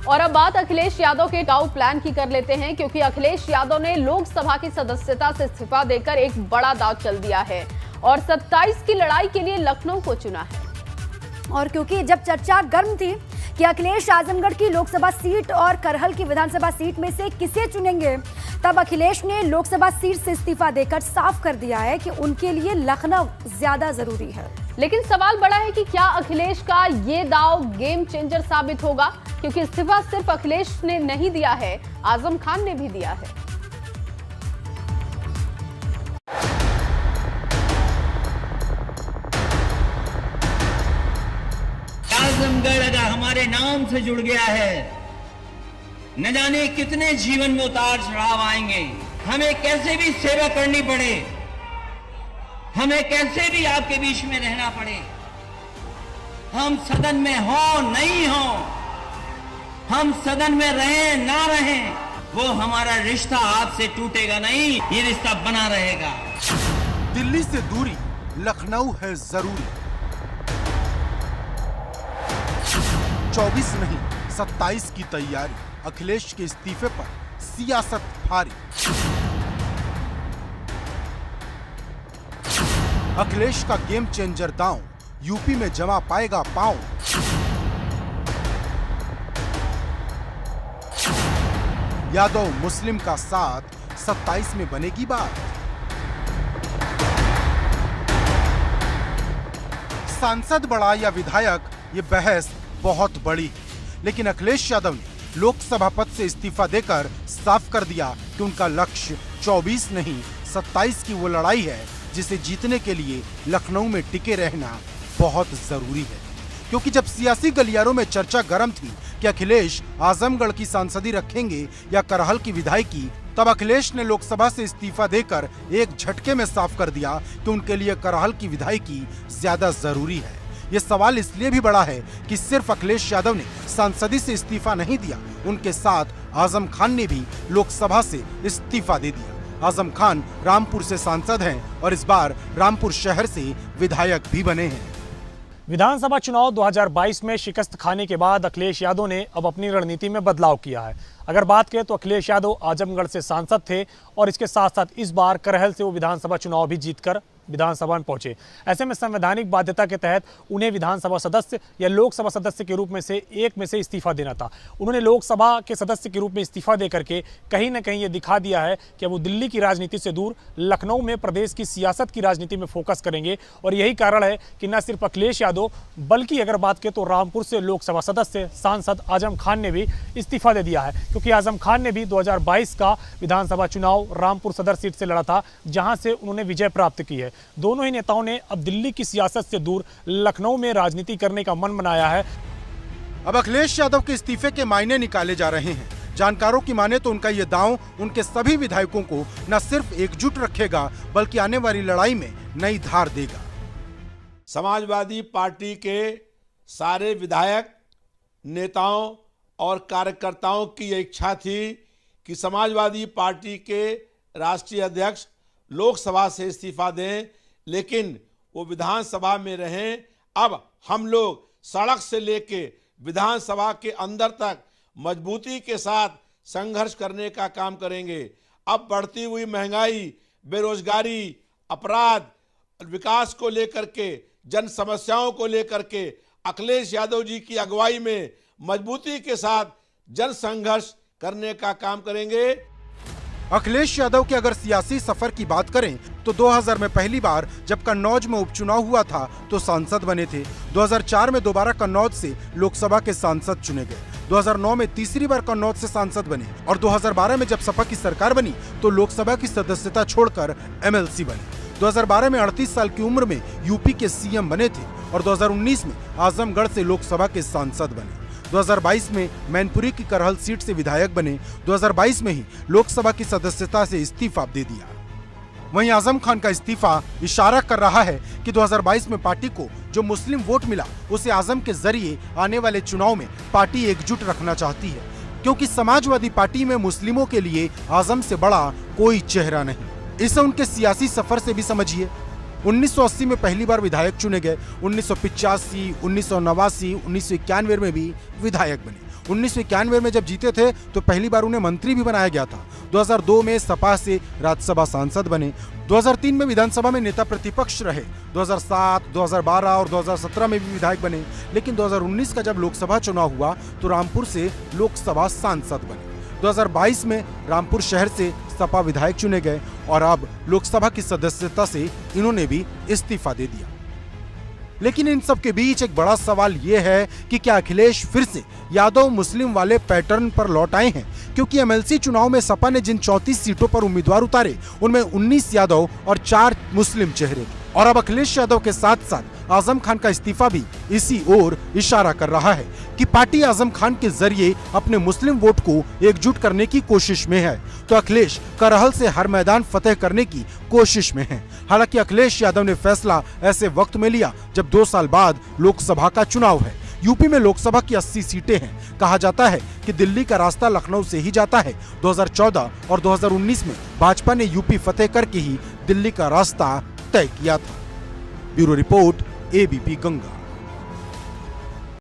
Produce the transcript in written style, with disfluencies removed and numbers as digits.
और अब बात अखिलेश यादव के दाव प्लान की कर लेते हैं, क्योंकि अखिलेश यादव ने लोकसभा की सदस्यता से इस्तीफा देकर एक बड़ा दाव चल दिया है और 27 की लड़ाई के लिए लखनऊ को चुना है। और क्योंकि जब चर्चा गर्म थी कि अखिलेश आजमगढ़ की लोकसभा सीट और करहल की विधानसभा सीट में से किसे चुनेंगे, तब अखिलेश ने लोकसभा सीट से इस्तीफा देकर साफ कर दिया है कि उनके लिए लखनऊ ज्यादा जरूरी है। लेकिन सवाल बड़ा है कि क्या अखिलेश का ये दाव गेम चेंजर साबित होगा, क्योंकि इस्तीफा सिर्फ अखिलेश ने नहीं दिया है, आजम खान ने भी दिया है। आजमगढ़ अगर हमारे नाम से जुड़ गया है, न जाने कितने जीवन में उतार चढ़ाव आएंगे, हमें कैसे भी सेवा करनी पड़े, हमें कैसे भी आपके बीच में रहना पड़े, हम सदन में हो नहीं हो, हम सदन में रहें ना रहें, वो हमारा रिश्ता आपसे टूटेगा नहीं, ये रिश्ता बना रहेगा। दिल्ली से दूरी लखनऊ है जरूरी। 24 नहीं 27 की तैयारी, अखिलेश के इस्तीफे पर सियासत भारी। अखिलेश का गेम चेंजर दांव यूपी में जमा पाएगा पांव। यादव मुस्लिम का साथ 27 में बनेगी बात। सांसद बड़ा या विधायक, ये बहस बहुत बड़ी है, लेकिन अखिलेश यादव ने लोकसभा पद से इस्तीफा देकर साफ कर दिया कि उनका लक्ष्य 24 नहीं 27 की वो लड़ाई है जिसे जीतने के लिए लखनऊ में टिके रहना बहुत जरूरी है। क्योंकि जब सियासी गलियारों में चर्चा गर्म थी कि अखिलेश आजमगढ़ की सांसदी रखेंगे या करहल की विधायकी, तब अखिलेश ने लोकसभा से इस्तीफा देकर एक झटके में साफ कर दिया कि उनके लिए करहल की विधायकी ज्यादा जरूरी है। ये सवाल इसलिए भी बड़ा है कि सिर्फ अखिलेश यादव ने सांसदी से इस्तीफा नहीं दिया, उनके साथ आजम खान ने भी लोकसभा से इस्तीफा दे दिया। आजम खान रामपुर से सांसद हैं और इस बार रामपुर शहर से विधायक भी बने हैं। विधानसभा चुनाव 2022 में शिकस्त खाने के बाद अखिलेश यादव ने अब अपनी रणनीति में बदलाव किया है। अगर बात करें तो अखिलेश यादव आजमगढ़ से सांसद थे और इसके साथ साथ इस बार करहल से वो विधानसभा चुनाव भी जीतकर विधानसभा में पहुंचे। ऐसे में संवैधानिक बाध्यता के तहत उन्हें विधानसभा सदस्य या लोकसभा सदस्य के रूप में से एक में से इस्तीफा देना था। उन्होंने लोकसभा के सदस्य के रूप में इस्तीफा देकर के कहीं ना कहीं ये दिखा दिया है कि वो दिल्ली की राजनीति से दूर लखनऊ में प्रदेश की सियासत की राजनीति में फोकस करेंगे। और यही कारण है कि न सिर्फ अखिलेश यादव बल्कि अगर बात करें तो रामपुर से लोकसभा सदस्य सांसद आजम खान ने भी इस्तीफा दे दिया है, क्योंकि आजम खान ने भी 2022 का विधानसभा चुनाव रामपुर सदर सीट से लड़ा था, जहां से उन्होंने विजय प्राप्त की है। दोनों ही नेताओं ने अब दिल्ली की सियासत से दूर लखनऊ में राजनीति करने का मन बनाया है। अब अखिलेश यादव के इस्तीफे के मायने निकाले जा रहे हैं। जानकारों की माने तो उनका यह दांव उनके सभी विधायकों को न सिर्फ एकजुट रखेगा बल्कि आने वाली लड़ाई में नई धार देगा। समाजवादी पार्टी के सारे विधायक, नेताओं और कार्यकर्ताओं की यह इच्छा थी कि समाजवादी पार्टी के राष्ट्रीय अध्यक्ष लोकसभा से इस्तीफा दें, लेकिन वो विधानसभा में रहें। अब हम लोग सड़क से लेके विधानसभा के अंदर तक मजबूती के साथ संघर्ष करने का काम करेंगे। अब बढ़ती हुई महंगाई, बेरोजगारी, अपराध, विकास को लेकर के, जन समस्याओं को लेकर के अखिलेश यादव जी की अगुवाई में मजबूती के साथ जन संघर्ष करने का काम करेंगे। अखिलेश यादव के अगर सियासी सफर की बात करें तो 2000 में पहली बार जब कन्नौज में उपचुनाव हुआ था तो सांसद बने थे। 2004 में दोबारा कन्नौज से लोकसभा के सांसद चुने गए। 2009 में तीसरी बार कन्नौज से सांसद बने और 2012 में जब सपा की सरकार बनी तो लोकसभा की सदस्यता छोड़कर एमएलसी बने। 2012 में 38 साल की उम्र में यूपी के सीएम बने थे और 2019 में आजमगढ़ से लोकसभा के सांसद बने। 2022 में मैनपुरी की करहल सीट से विधायक बने। 2022 में ही लोकसभा की सदस्यता से इस्तीफा दे दिया। वहीं आजम खान का इस्तीफा इशारा कर रहा है कि 2022 में पार्टी को जो मुस्लिम वोट मिला उसे आजम के जरिए आने वाले चुनाव में पार्टी एकजुट रखना चाहती है, क्योंकि समाजवादी पार्टी में मुस्लिमों के लिए आजम से बड़ा कोई चेहरा नहीं। इसे उनके सियासी सफर से भी समझिए। 1980 में पहली बार विधायक चुने गए, 1985, 1989, 1991 में भी विधायक बने। 1991 में जब जीते थे तो पहली बार उन्हें मंत्री भी बनाया गया था। 2002 में सपा से राज्यसभा सांसद बने। 2003 में विधानसभा में नेता प्रतिपक्ष रहे। 2007, 2012 और 2017 में भी विधायक बने। लेकिन 2019 का जब लोकसभा चुनाव हुआ तो रामपुर से लोकसभा सांसद बने। 2022 में रामपुर शहर से सपा विधायक चुने गए और अब लोकसभा की सदस्यता से इन्होंने भी इस्तीफा दे दिया। लेकिन इन सब के बीच एक बड़ा सवाल ये है कि क्या अखिलेश फिर से यादव मुस्लिम वाले पैटर्न पर लौट आए हैं? क्योंकि एमएलसी चुनाव में सपा ने जिन 34 सीटों पर उम्मीदवार उतारे उनमें 19 यादव और 4 मुस्लिम चेहरे, और अब अखिलेश यादव के साथ साथ आजम खान का इस्तीफा भी इसी ओर इशारा कर रहा है कि पार्टी आजम खान के जरिए अपने मुस्लिम वोट को एकजुट करने की कोशिश में है, तो अखिलेश करहल से हर मैदान फतेह करने की कोशिश में है। हालांकि अखिलेश यादव ने फैसला ऐसे वक्त में लिया जब 2 साल बाद लोकसभा का चुनाव है। यूपी में लोकसभा की 80 सीटें हैं। कहा जाता है कि दिल्ली का रास्ता लखनऊ से ही जाता है। 2014 और 2019 में भाजपा ने यूपी फतेह करके ही दिल्ली का रास्ता तय किया था। Bureau report, ABP Ganga.